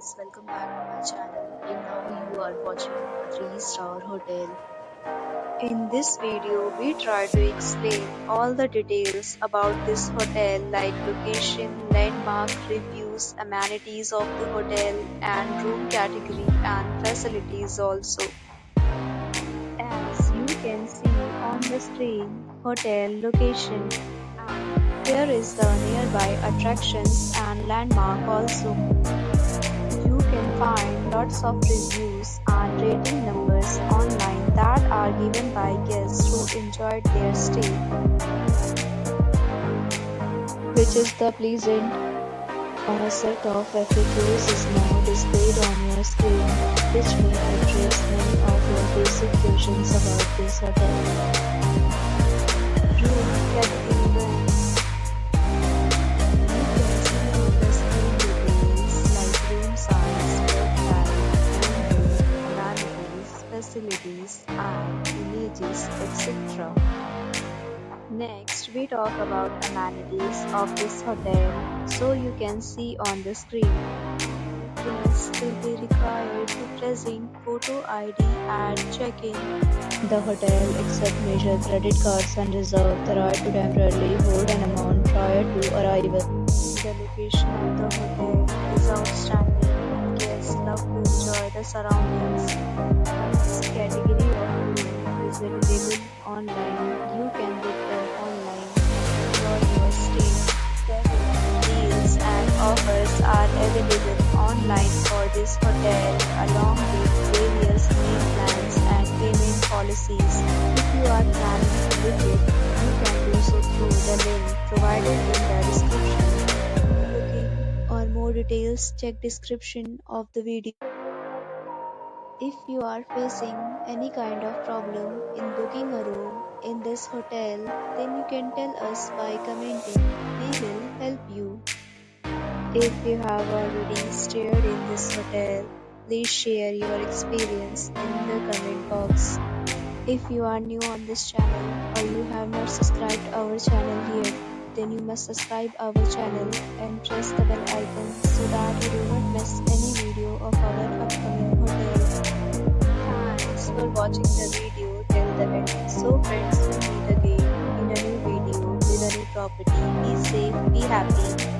guys, welcome back to my channel and now you are watching a 3-star hotel. In this video, we try to explain all the details about this hotel like location, landmark, reviews, amenities of the hotel and room category and facilities also. As you can see on the screen, hotel location. And here is the nearby attractions and landmark also. You can find lots of reviews and rating numbers online that are given by guests who enjoyed their stay, which is the pleasant. A set of FAQs is now displayed on your screen, which may address many of your basic questions about this hotel. Room category 1. You can see on the screen details like room size, bed type, room, amenities, facilities, and images, etc. Next, we talk about amenities of this hotel. So you can see on the screen. Guests will be required to present photo ID at check-in. The hotel accepts major credit cards and reserves the right to temporarily hold an amount prior to arrival. The location of the hotel is outstanding and guests love to enjoy the surroundings. This category of room is available online. You can book them online and enjoy your stay. Several deals and offers are available online for this hotel along with various meal plans and payment policies. If you are planning to book it, you can do so through the link provided in the description. For booking or more details, check description of the video. If you are facing any kind of problem in booking a room in this hotel, then you can tell us by commenting. We will help you. If you have already stayed in this hotel, please share your experience in the comment box. If you are new on this channel or you have not subscribed our channel yet, then you must subscribe our channel and press the bell icon so that you do not miss any video of our upcoming hotel. Thanks for watching the video till the end. So friends, we'll meet again in a new video with a new property. Be safe, be happy.